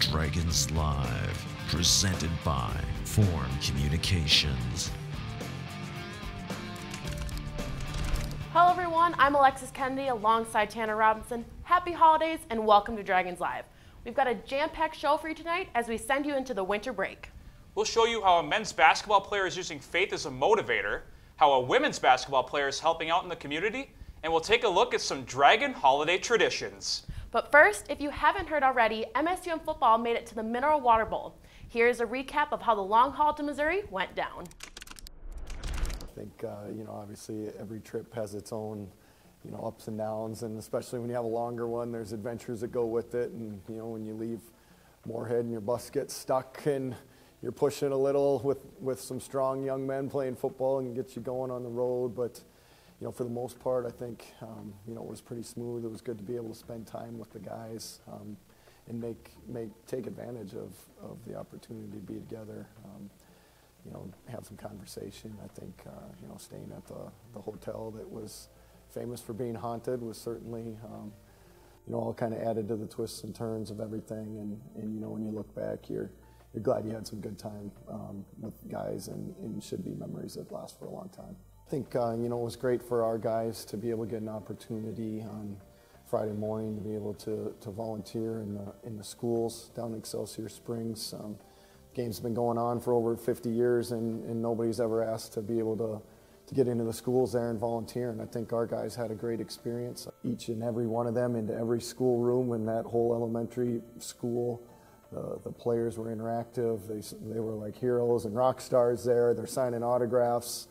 Dragons Live, presented by Form Communications. Hello everyone, I'm Alexis Kennedy alongside Tanner Robinson. Happy holidays and welcome to Dragons Live. We've got a jam-packed show for you tonight as we send you into the winter break. We'll show you how a men's basketball player is using faith as a motivator, how a women's basketball player is helping out in the community, and we'll take a look at some Dragon holiday traditions. But first, if you haven't heard already, MSUM football made it to the Mineral Water Bowl. Here's a recap of how the long haul to Missouri went down. I think, obviously every trip has its own, ups and downs, and especially when you have a longer one, there's adventures that go with it. And, when you leave Moorhead and your bus gets stuck and you're pushing a little with some strong young men playing football and get you going on the road. But, for the most part, I think, it was pretty smooth. It was good to be able to spend time with the guys and take advantage of the opportunity to be together. Have some conversation. I think, staying at the hotel that was famous for being haunted was certainly, all kind of added to the twists and turns of everything. And when you look back, you're glad you had some good time with guys, and should be memories that last for a long time. I think, it was great for our guys to be able to get an opportunity on Friday morning to be able to volunteer in the schools down in Excelsior Springs. Game's been going on for over 50 years, and nobody's ever asked to be able to get into the schools there and volunteer. And I think our guys had a great experience. Each and every one of them into every school room in that whole elementary school. The players were interactive. They were like heroes and rock stars there. They're signing autographs.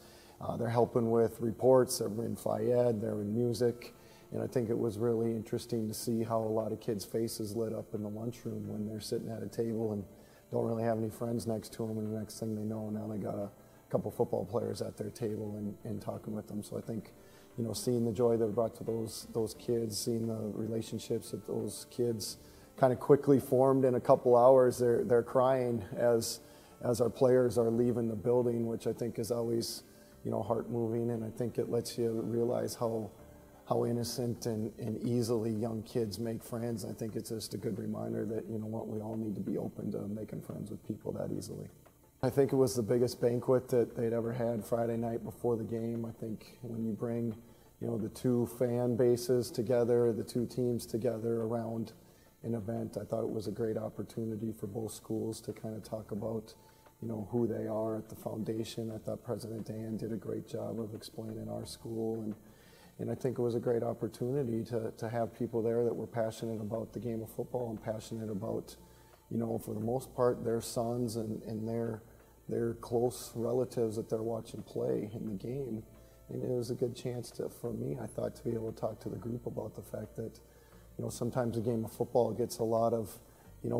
They're helping with reports. They're in Fayed. They're in music. And I think it was really interesting to see how a lot of kids' faces lit up in the lunchroom when they're sitting at a table and don't really have any friends next to them, and the next thing they know, now they got a couple football players at their table and talking with them. So I think, seeing the joy that it brought to those kids, seeing the relationships that those kids kind of quickly formed in a couple hours. They're crying as our players are leaving the building, which I think is always, heart moving, and I think it lets you realize how innocent and easily young kids make friends. I think it's just a good reminder that, we all need to be open to making friends with people that easily. I think it was the biggest banquet that they'd ever had Friday night before the game. I think when you bring, the two fan bases together, the two teams together around an event, I thought it was a great opportunity for both schools to kind of talk about, who they are at the foundation. I thought President Dan did a great job of explaining our school, and I think it was a great opportunity to have people there that were passionate about the game of football and passionate about, for the most part, their sons and their close relatives that they're watching play in the game. And it was a good chance for me, I thought, to be able to talk to the group about the fact that, sometimes the game of football gets a lot of,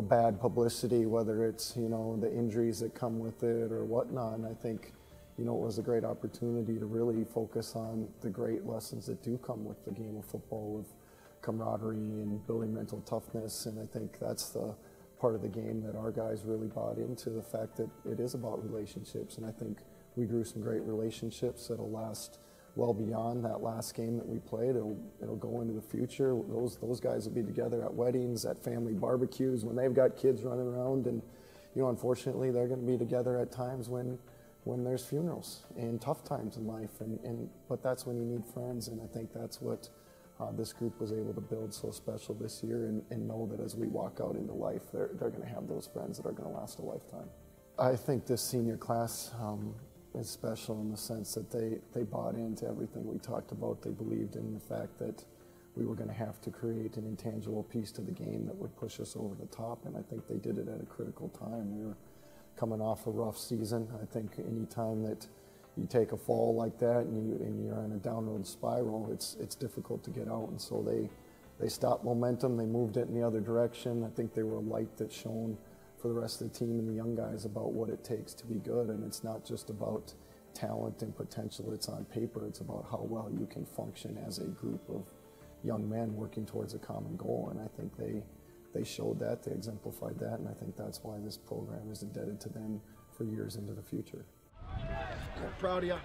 bad publicity, whether it's, the injuries that come with it or whatnot. And I think, it was a great opportunity to really focus on the great lessons that do come with the game of football, of camaraderie and building mental toughness. And I think that's the part of the game that our guys really bought into, the fact that it is about relationships. And I think we grew some great relationships that'll last well beyond that last game that we played. It'll go into the future. Those guys will be together at weddings, at family barbecues, when they've got kids running around. And, unfortunately, they're going to be together at times when there's funerals and tough times in life. But that's when you need friends, and I think that's what this group was able to build so special this year, and know that as we walk out into life, they're going to have those friends that are going to last a lifetime. I think this senior class is special in the sense that they bought into everything we talked about. They believed in the fact that we were going to have to create an intangible piece to the game that would push us over the top, and I think they did it at a critical time. We were coming off a rough season. I think any time that you take a fall like that and you're on a downward spiral, it's difficult to get out. And so they stopped momentum. They moved it in the other direction. I think they were a light that shone for the rest of the team and the young guys about what it takes to be good. And it's not just about talent and potential that's on paper. It's about how well you can function as a group of young men working towards a common goal. And I think they showed that, they exemplified that, and I think that's why this program is indebted to them for years into the future. I'm proud of you.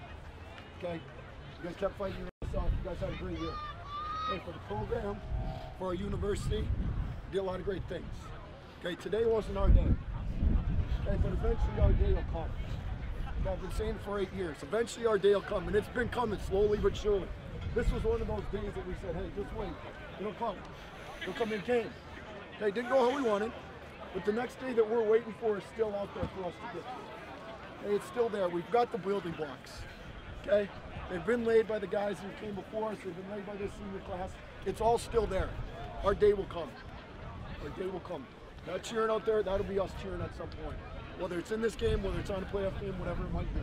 Okay, you guys kept fighting yourself. You guys had a great year. Hey, for the program, for our university, did a lot of great things. Okay, today wasn't our day. Okay, but eventually our day will come. Okay, I've been saying it for 8 years. Eventually our day will come, and it's been coming slowly but surely. This was one of those days that we said, hey, just wait. It'll come. It'll come and came. Okay, didn't go how we wanted, but the next day that we're waiting for is still out there for us to get to. Okay, it's still there. We've got the building blocks. Okay, they've been laid by the guys who came before us. They've been laid by this senior class. It's all still there. Our day will come. Our day will come. That cheering out there, that'll be us cheering at some point. Whether it's in this game, whether it's on a playoff game, whatever it might be.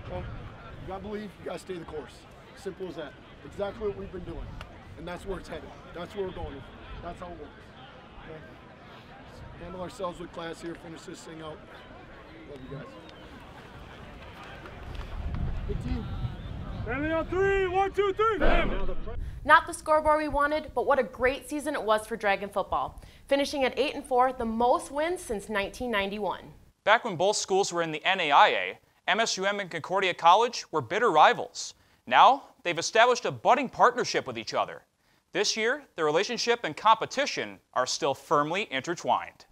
Okay? You gotta believe, you gotta stay the course. Simple as that. Exactly what we've been doing. And that's where it's headed. That's where we're going. That's how it works. Okay? Just handle ourselves with class here, finish this thing out. Love you guys. Good team. Family on 3, 1, 2, 3. Not the scoreboard we wanted, but what a great season it was for Dragon football. Finishing at 8-4, the most wins since 1991. Back when both schools were in the NAIA, MSUM and Concordia College were bitter rivals. Now, they've established a budding partnership with each other. This year, the relationship and competition are still firmly intertwined.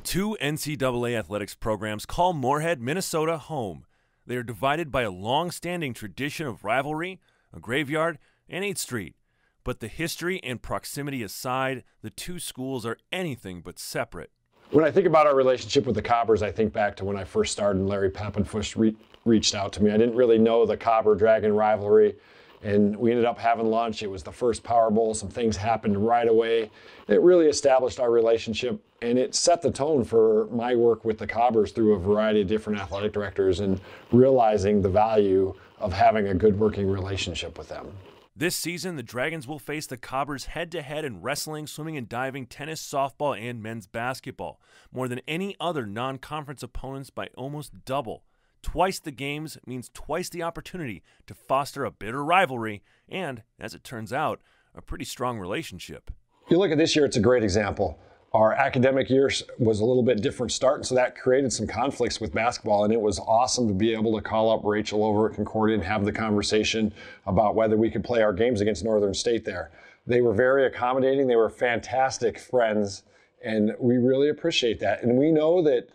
Two NCAA athletics programs call Moorhead, Minnesota home. They are divided by a long-standing tradition of rivalry, a graveyard, and 8th Street. But the history and proximity aside, the two schools are anything but separate. When I think about our relationship with the Cobbers, I think back to when I first started and Larry Pappenfusch reached out to me. I didn't really know the Cobber-Dragon rivalry, and we ended up having lunch. It was the first Power Bowl. Some things happened right away. It really established our relationship, and it set the tone for my work with the Cobbers through a variety of different athletic directors and realizing the value of having a good working relationship with them. This season, the Dragons will face the Cobbers head-to-head in wrestling, swimming and diving, tennis, softball, and men's basketball. More than any other non-conference opponents by almost double. Twice the games means twice the opportunity to foster a bitter rivalry and, as it turns out, a pretty strong relationship. You look at this year, it's a great example. Our academic year was a little bit different start, and so that created some conflicts with basketball, and it was awesome to be able to call up Rachel over at Concordia and have the conversation about whether we could play our games against Northern State there. They were very accommodating. They were fantastic friends, and we really appreciate that. And we know that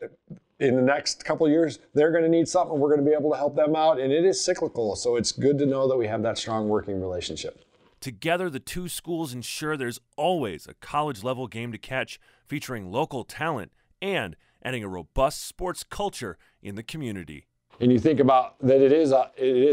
in the next couple of years, they're going to need something. We're going to be able to help them out, and it is cyclical, so it's good to know that we have that strong working relationship. Together, the two schools ensure there's always a college-level game to catch, featuring local talent and adding a robust sports culture in the community. And you think about that it is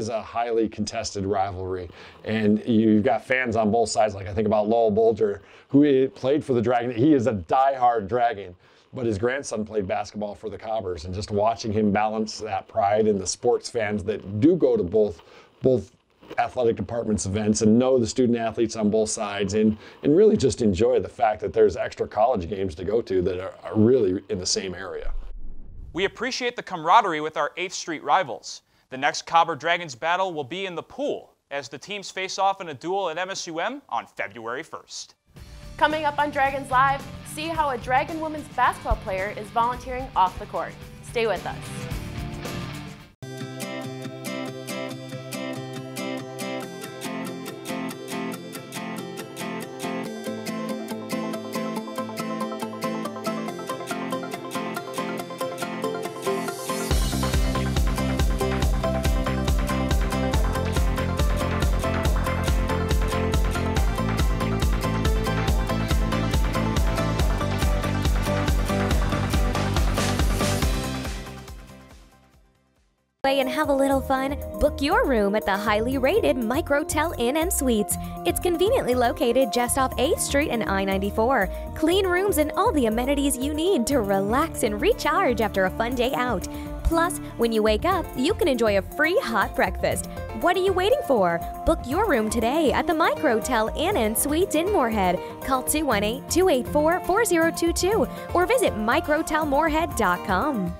a highly contested rivalry, and you've got fans on both sides. Like I think about Lowell Bolger, who played for the Dragon. He is a diehard Dragon, but his grandson played basketball for the Cobbers, and just watching him balance that pride and the sports fans that do go to both athletic departments events and know the student athletes on both sides and really just enjoy the fact that there's extra college games to go to that are really in the same area. We appreciate the camaraderie with our 8th Street rivals. The next Cobber Dragons battle will be in the pool as the teams face off in a duel at MSUM on February 1st. Coming up on Dragons Live, see how a Dragon women's basketball player is volunteering off the court. Stay with us. And have a little fun, book your room at the highly rated Microtel Inn & Suites. It's conveniently located just off 8th Street and I-94. Clean rooms and all the amenities you need to relax and recharge after a fun day out. Plus, when you wake up, you can enjoy a free hot breakfast. What are you waiting for? Book your room today at the Microtel Inn & Suites in Moorhead. Call 218-284-4022 or visit microtelmoorhead.com.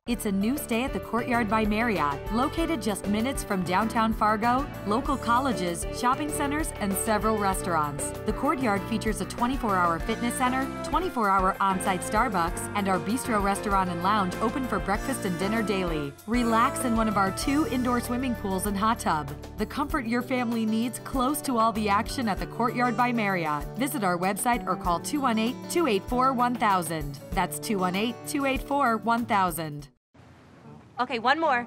It's a new stay at the Courtyard by Marriott, located just minutes from downtown Fargo, local colleges, shopping centers, and several restaurants. The Courtyard features a 24-hour fitness center, 24-hour on-site Starbucks, and our bistro restaurant and lounge open for breakfast and dinner daily. Relax in one of our 2 indoor swimming pools and hot tub. The comfort your family needs, close to all the action at the Courtyard by Marriott. Visit our website or call 218-284-1000. That's 218-284-1000. Okay, one more.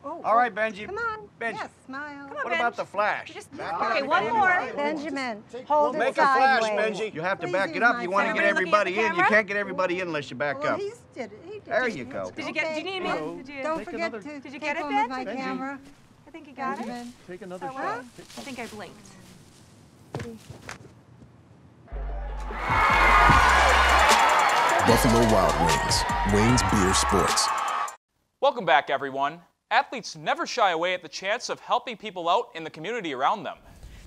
All right, Benji. Come on. Benji. Yes, smile. Come on, What about the flash? Okay, one more. Benjamin, hold Make it a flash, sideways. Benji. You have to Please back use it up. my You want to camera. get everybody Looking at in. the You camera? can't get everybody in unless you back Well, up. he did it. There you go. Did you get? Do you need me? Don't forget to Did you take get it, one with Ben? my camera. I think you got Benjamin. it. Take another So, shot. I think I blinked. Buffalo Wild Wings. Wings Beer Sports. Welcome back, everyone. Athletes never shy away at the chance of helping people out in the community around them.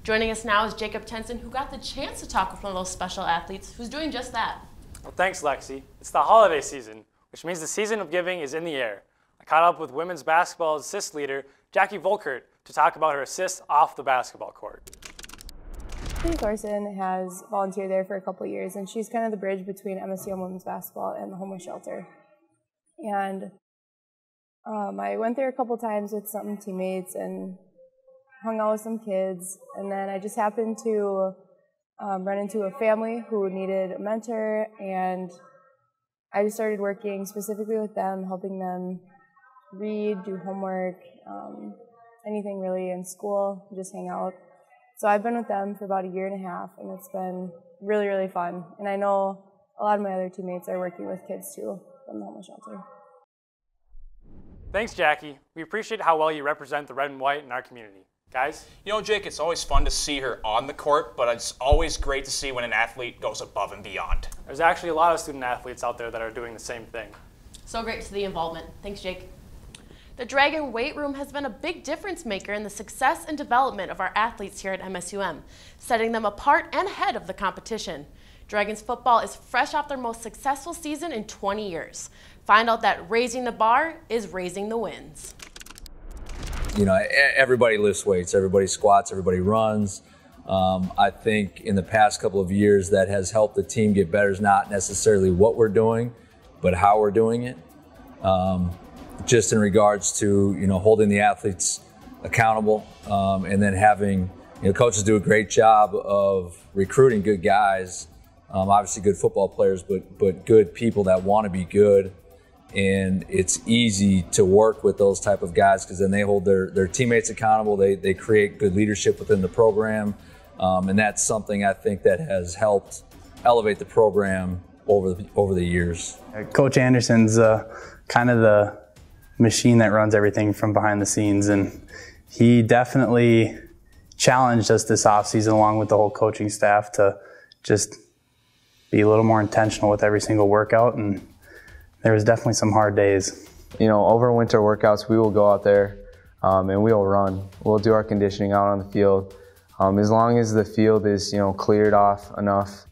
Joining us now is Jacob Tenson, who got the chance to talk with one of those special athletes who's doing just that. Well, thanks, Lexi. It's the holiday season, which means the season of giving is in the air. I caught up with women's basketball assist leader Jackie Volkert to talk about her assists off the basketball court. Katie Thorson has volunteered there for a couple of years, and she's kind of the bridge between MSUM women's basketball and the homeless shelter. And I went there a couple times with some teammates and hung out with some kids, and then I just happened to run into a family who needed a mentor, and I just started working specifically with them, helping them read, do homework, anything really in school, just hang out. So I've been with them for about 1.5 years, and it's been really, really fun. And I know a lot of my other teammates are working with kids too from the homeless shelter. Thanks, Jackie. We appreciate how well you represent the red and white in our community. Guys? You know, Jake, it's always fun to see her on the court, but it's always great to see when an athlete goes above and beyond. There's actually a lot of student athletes out there that are doing the same thing. So great to see the involvement. Thanks, Jake. The Dragon weight room has been a big difference maker in the success and development of our athletes here at MSUM, setting them apart and ahead of the competition. Dragons football is fresh off their most successful season in 20 years. Find out that raising the bar is raising the wins. You know, everybody lifts weights, everybody squats, everybody runs. I think in the past couple of years that has helped the team get better is not necessarily what we're doing, but how we're doing it. Just in regards to, you know, holding the athletes accountable, and then having, you know, coaches do a great job of recruiting good guys, obviously good football players, but good people that want to be good. And it's easy to work with those type of guys because then they hold their teammates accountable. They create good leadership within the program, and that's something I think that has helped elevate the program over the years. Coach Anderson's kind of the machine that runs everything from behind the scenes, and he definitely challenged us this offseason along with the whole coaching staff to just be a little more intentional with every single workout, and there was definitely some hard days. You know, over winter workouts, we will go out there and we'll run. We'll do our conditioning out on the field. As long as the field is, you know, cleared off enough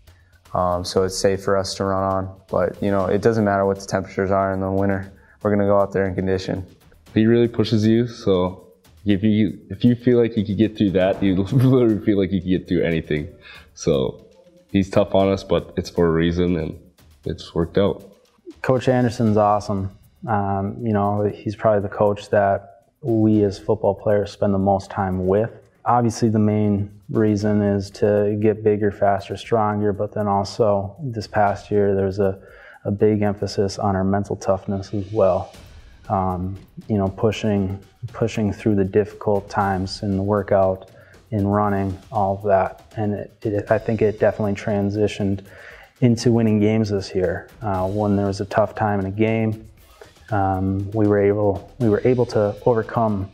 so it's safe for us to run on. But, you know, it doesn't matter what the temperatures are in the winter. We're going to go out there and condition. He really pushes you, so if you feel like you could get through that, you literally feel like you could get through anything. So he's tough on us, but it's for a reason, and it's worked out. Coach Anderson's awesome. You know, he's probably the coach that we as football players spend the most time with. Obviously, the main reason is to get bigger, faster, stronger, but then also this past year there's a big emphasis on our mental toughness as well. You know, pushing through the difficult times in the workout, in running, all of that. And I think it definitely transitioned into winning games this year. When there was a tough time in a game, we were able to overcome.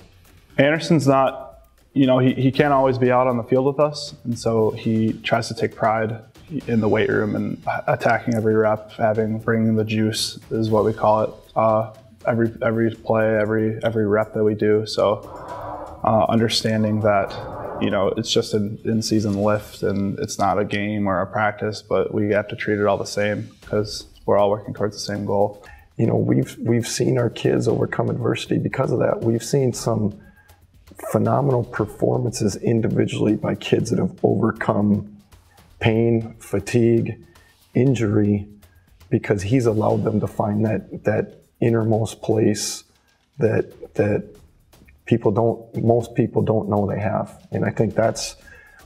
Anderson's not, you know, he can't always be out on the field with us, and so he tries to take pride in the weight room and attacking every rep, bringing the juice is what we call it. Every play, every rep that we do. So understanding that, you know, it's just an in-season lift and it's not a game or a practice, but we have to treat it all the same because we're all working towards the same goal. you know, we've seen our kids overcome adversity because of that. We've seen some phenomenal performances individually by kids that have overcome pain, fatigue, injury, because he's allowed them to find that innermost place that most people don't know they have. And I think that's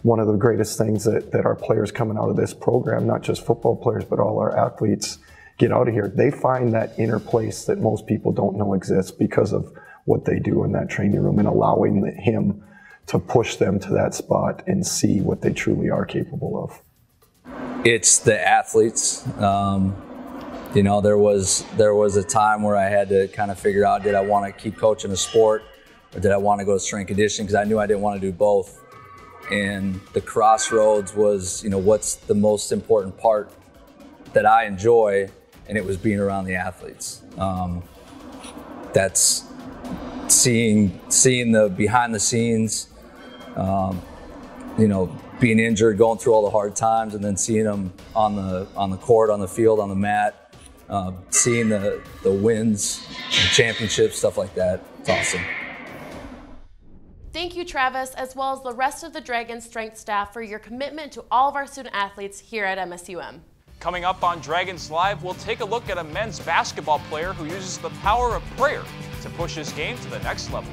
one of the greatest things that our players coming out of this program, not just football players, but all our athletes get out of here. They find that inner place that most people don't know exists because of what they do in that training room and allowing him to push them to that spot and see what they truly are capable of. It's the athletes. You know, there was a time where I had to kind of figure out, did I want to keep coaching a sport or did I want to go to strength conditioning? Because I knew I didn't want to do both. And the crossroads was, you know, what's the most important part that I enjoy, and it was being around the athletes. That's seeing the behind the scenes, you know, being injured, going through all the hard times, and then seeing them on the court, on the field, on the mat, seeing the wins, the championships, stuff like that. It's awesome. Thank you, Travis, as well as the rest of the Dragons strength staff for your commitment to all of our student athletes here at MSUM. Coming up on Dragons Live, we'll take a look at a men's basketball player who uses the power of prayer to push his game to the next level.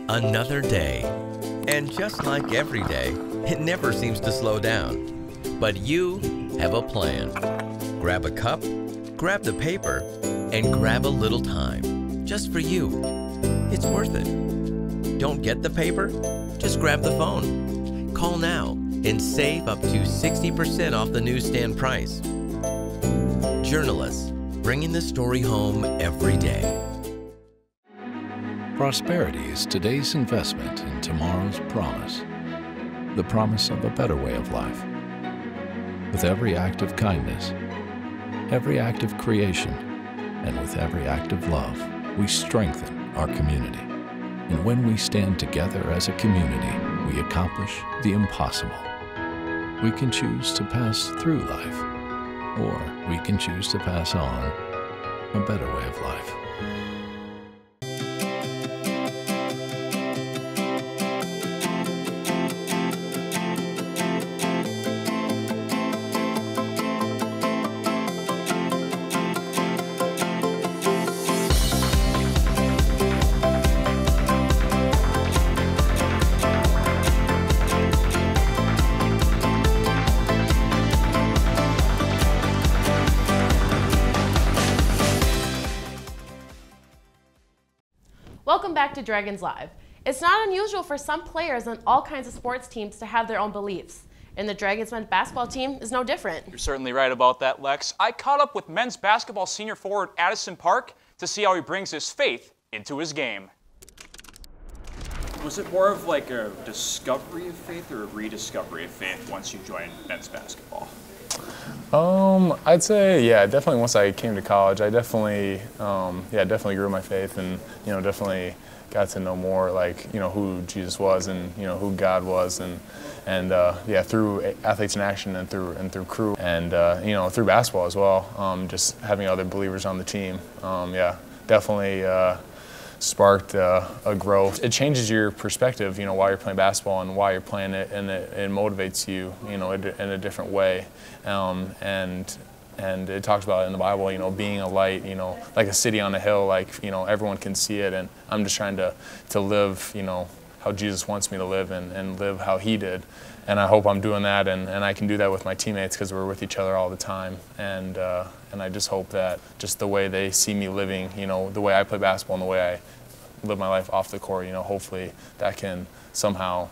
Another day. And just like every day, it never seems to slow down. But you have a plan. Grab a cup, grab the paper, and grab a little time. Just for you. It's worth it. Don't get the paper? Just grab the phone. Call now and save up to 60% off the newsstand price. Journalists, bringing the story home every day. Prosperity is today's investment in tomorrow's promise. The promise of a better way of life. With every act of kindness, every act of creation, and with every act of love, we strengthen our community. And when we stand together as a community, we accomplish the impossible. We can choose to pass through life, or we can choose to pass on a better way of life. Welcome back to Dragons Live. It's not unusual for some players on all kinds of sports teams to have their own beliefs, and the Dragons men's basketball team is no different. You're certainly right about that, Lex. I caught up with men's basketball senior forward Addison Park to see how he brings his faith into his game. Was it more of like a discovery of faith or a rediscovery of faith once you joined men's basketball? I'd say, yeah, definitely once I came to college, I definitely, definitely grew my faith and, definitely got to know more, like, who Jesus was and, who God was and through Athletes in Action and through Crew and, through basketball as well, just having other believers on the team, definitely sparked a growth. It changes your perspective, while you're playing basketball and why you're playing it, and it motivates you, in a different way. And it talks about it in the Bible, being a light, like a city on a hill, like, everyone can see it. And I'm just trying to live, how Jesus wants me to live and live how he did. And I hope I'm doing that, and I can do that with my teammates because we're with each other all the time. And I just hope that just the way they see me living, the way I play basketball and the way I live my life off the court, hopefully that can somehow,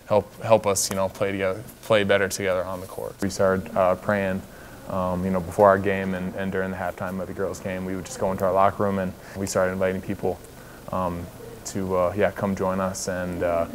help us, play better together on the court. We started praying, before our game and during the halftime of the girls' game. We would just go into our locker room and we started inviting people to come join us. And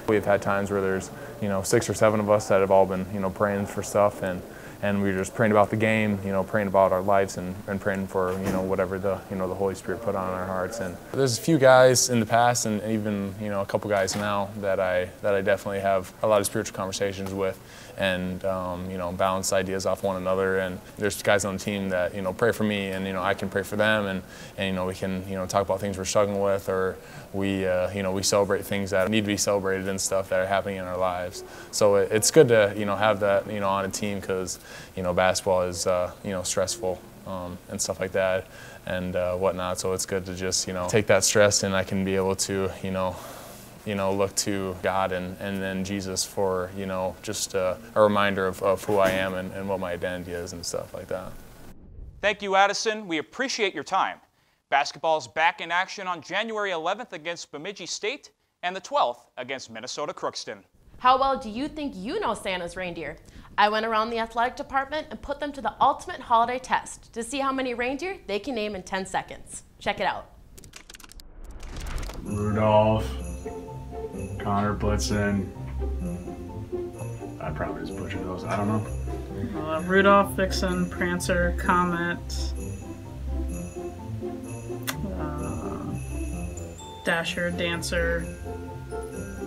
we've had times where there's 6 or 7 of us that have all been praying for stuff, and we were just praying about the game, praying about our lives and praying for whatever the Holy Spirit put on our hearts. And there's a few guys in the past and even a couple guys now that I definitely have a lot of spiritual conversations with, you know, bounce ideas off one another. And there's guys on the team that, you know, pray for me, and, you know, I can pray for them, and you know, we can, you know, talk about things we're struggling with, or we, you know, we celebrate things that need to be celebrated and stuff that are happening in our lives. So it's good to, you know, have that, you know, on a team, because, you know, basketball is, you know, stressful and stuff like that and whatnot. So it's good to just, you know, take that stress, and I can be able to, you know, look to God and then Jesus for, you know, just a reminder of who I am and what my identity is and stuff like that. Thank you, Addison. We appreciate your time. Basketball is back in action on January 11th against Bemidji State and the 12th against Minnesota Crookston. How well do you think you know Santa's reindeer? I went around the athletic department and put them to the ultimate holiday test to see how many reindeer they can name in 10 seconds. Check it out. Rudolph, Connor Blitzen. I probably just butchered those. I don't know. Rudolph, Vixen, Prancer, Comet, Dasher, Dancer.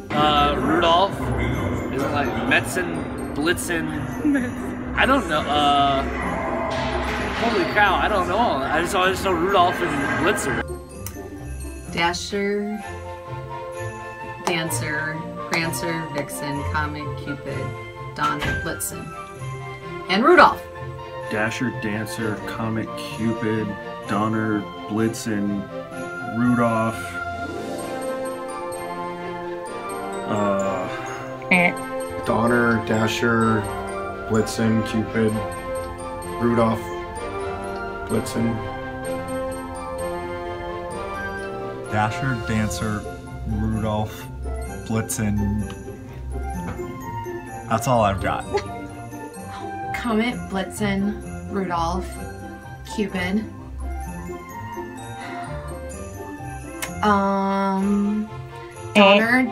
Rudolph. Is it like Metzen, Blitzen? I don't know. Holy cow, I don't know. I just know Rudolph and Blitzer. Dasher, Dancer, Prancer, Vixen, Comet, Cupid, Donner, Blitzen, and Rudolph. Dasher, Dancer, Comet, Cupid, Donner, Blitzen, Rudolph. Donner, Dasher, Blitzen, Cupid, Rudolph, Blitzen. Dasher, Dancer, Rudolph, Blitzen. That's all I've got. Comet, Blitzen, Rudolph, Cupid. Donner.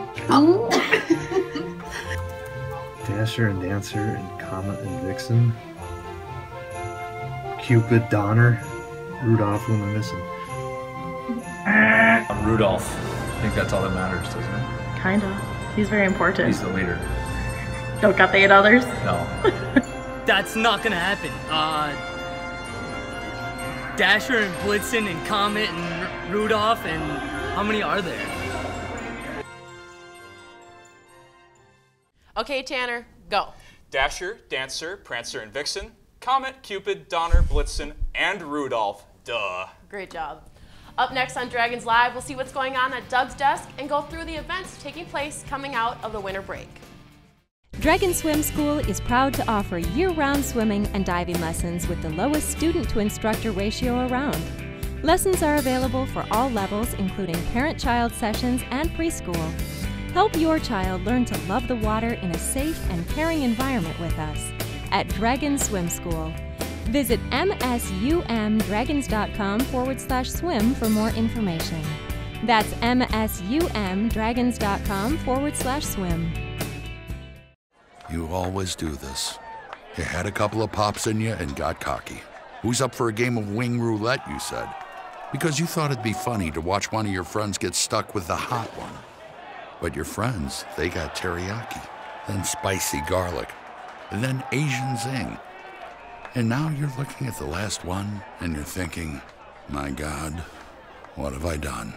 Dasher and Dancer and Comet and Vixen. Cupid, Donner, Rudolph, who am I missing? Rudolph. I think that's all that matters, doesn't it? Kinda. He's very important. He's the leader. Don't got the 8 others? No. That's not gonna happen. Dasher and Blitzen and Comet and Rudolph, and how many are there? Okay, Tanner, go. Dasher, Dancer, Prancer, and Vixen, Comet, Cupid, Donner, Blitzen, and Rudolph. Duh. Great job. Up next on Dragons Live, we'll see what's going on at Doug's desk and go through the events taking place coming out of the winter break. Dragon Swim School is proud to offer year-round swimming and diving lessons with the lowest student-to-instructor ratio around. Lessons are available for all levels, including parent-child sessions and preschool. Help your child learn to love the water in a safe and caring environment with us at Dragon Swim School. Visit msumdragons.com/swim for more information. That's msumdragons.com/swim. You always do this. You had a couple of pops in you and got cocky. Who's up for a game of wing roulette, you said? Because you thought it'd be funny to watch one of your friends get stuck with the hot one. But your friends, they got teriyaki, then spicy garlic, and then Asian zing. And now you're looking at the last one and you're thinking, my God, what have I done?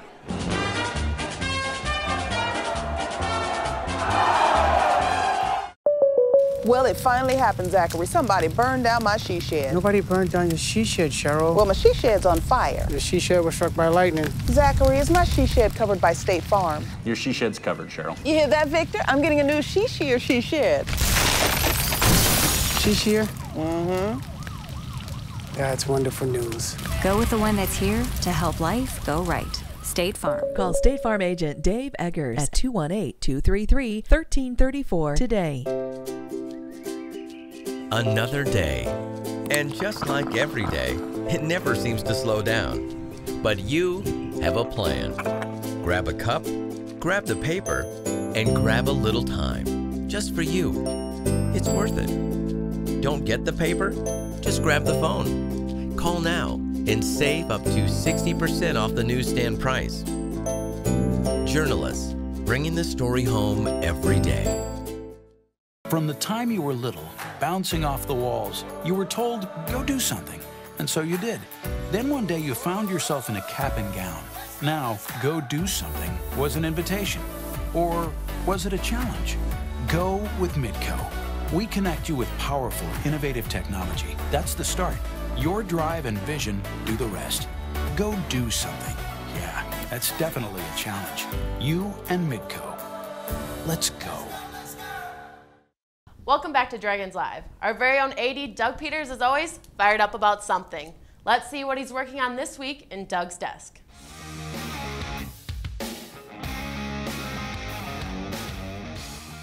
Well, it finally happened, Zachary. Somebody burned down my she shed. Nobody burned down your she shed, Cheryl. Well, my she shed's on fire. The she shed was struck by lightning. Zachary, is my she shed covered by State Farm? Your she shed's covered, Cheryl. You hear that, Victor? I'm getting a new she shed. She shed? Mm-hmm. That's wonderful news. Go with the one that's here to help life go right. State Farm. Call State Farm agent Dave Eggers at 218-233-1334 today. Another day. And just like every day, it never seems to slow down. But you have a plan. Grab a cup, grab the paper, and grab a little time. Just for you. It's worth it. Don't get the paper? Just grab the phone. Call now and save up to 60% off the newsstand price. Journalists, bringing the story home every day. From the time you were little, bouncing off the walls, you were told, go do something. And so you did. Then one day you found yourself in a cap and gown. Now, go do something was an invitation. Or was it a challenge? Go with Midco. We connect you with powerful, innovative technology. That's the start. Your drive and vision do the rest. Go do something. Yeah, that's definitely a challenge. You and Midco. Let's go. Welcome back to Dragons Live. Our very own AD, Doug Peters, is always fired up about something. Let's see what he's working on this week in Doug's desk.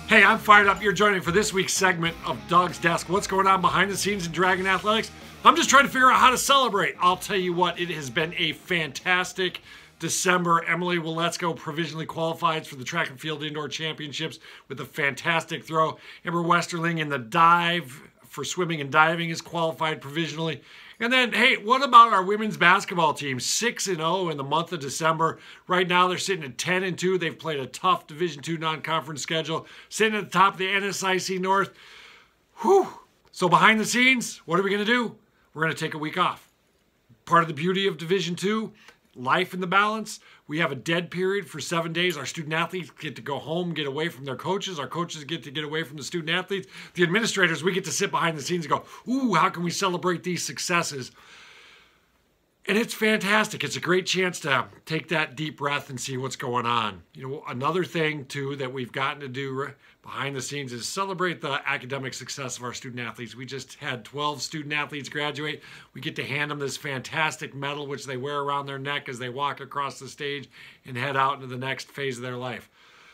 Hey, I'm fired up. You're joining for this week's segment of Doug's Desk. What's going on behind the scenes in Dragon Athletics? I'm just trying to figure out how to celebrate. I'll tell you what, it has been a fantastic December. Emily Willetsko provisionally qualified for the Track and Field Indoor Championships with a fantastic throw. Amber Westerling in the dive for swimming and diving is qualified provisionally. And then, hey, what about our women's basketball team? 6-0 in the month of December. Right now, they're sitting at 10-2. They've played a tough Division II non-conference schedule, sitting at the top of the NSIC North. Whew. So behind the scenes, what are we going to do? We're going to take a week off. Part of the beauty of Division II, life in the balance. We have a dead period for 7 days. Our student athletes get to go home, get away from their coaches. Our coaches get to get away from the student athletes. The administrators, we get to sit behind the scenes and go, ooh, how can we celebrate these successes? And it's fantastic. It's a great chance to take that deep breath and see what's going on. You know, another thing, too, that we've gotten to do behind the scenes is celebrate the academic success of our student athletes. We just had 12 student athletes graduate. We get to hand them this fantastic medal, which they wear around their neck as they walk across the stage and head out into the next phase of their life.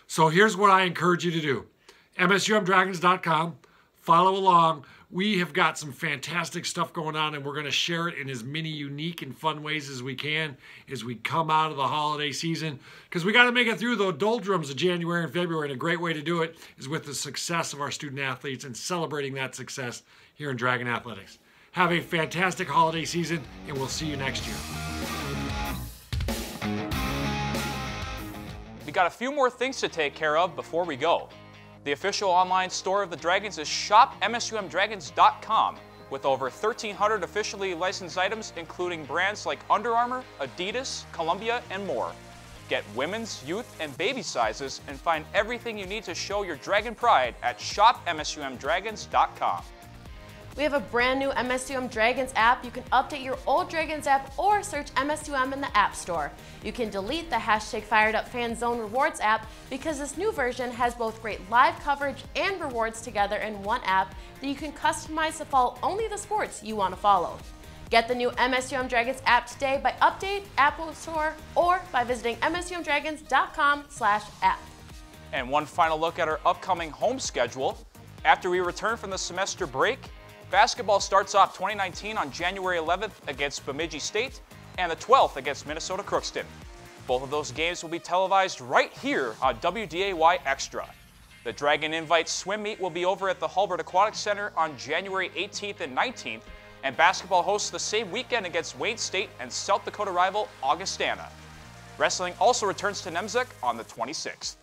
So here's what I encourage you to do. MSUMDragons.com. Follow along. We have got some fantastic stuff going on, and we're going to share it in as many unique and fun ways as we can as we come out of the holiday season, because we got to make it through the doldrums of January and February, and a great way to do it is with the success of our student athletes and celebrating that success here in Dragon Athletics. Have a fantastic holiday season, and we'll see you next year. We got a few more things to take care of before we go. The official online store of the Dragons is shopmsumdragons.com with over 1,300 officially licensed items, including brands like Under Armour, Adidas, Columbia, and more. Get women's, youth, and baby sizes and find everything you need to show your Dragon pride at shopmsumdragons.com. We have a brand new MSUM Dragons app. You can update your old Dragons app or search MSUM in the App Store. You can delete the #FiredUpFanZone Rewards app because this new version has both great live coverage and rewards together in one app that you can customize to follow only the sports you want to follow. Get the new MSUM Dragons app today by update Apple Store or by visiting msumdragons.com/app. And one final look at our upcoming home schedule. After we return from the semester break, basketball starts off 2019 on January 11th against Bemidji State and the 12th against Minnesota Crookston. Both of those games will be televised right here on WDAY Extra. The Dragon Invite swim meet will be over at the Hulbert Aquatic Center on January 18th and 19th, and basketball hosts the same weekend against Wayne State and South Dakota rival Augustana. Wrestling also returns to Nemzek on the 26th.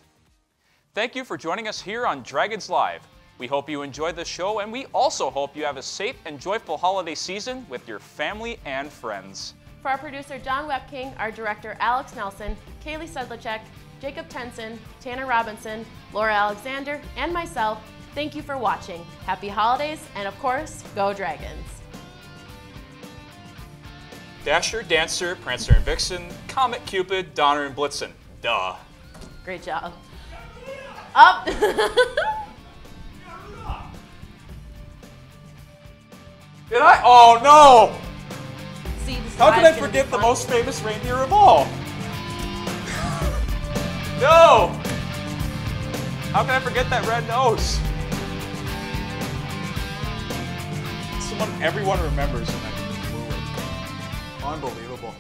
Thank you for joining us here on Dragons Live. We hope you enjoyed the show, and we also hope you have a safe and joyful holiday season with your family and friends. For our producer John Webking, our director Alex Nelson, Kaylee Sedlacek, Jacob Tenson, Tanner Robinson, Laura Alexander, and myself, thank you for watching. Happy holidays, and of course, go Dragons! Dasher, Dancer, Prancer, and Vixen, Comet, Cupid, Donner, and Blitzen. Duh. Great job. Up! Did I? Oh no! See, how could I forget the most famous reindeer of all? No! How can I forget that red nose? Everyone remembers when I blew it. Unbelievable.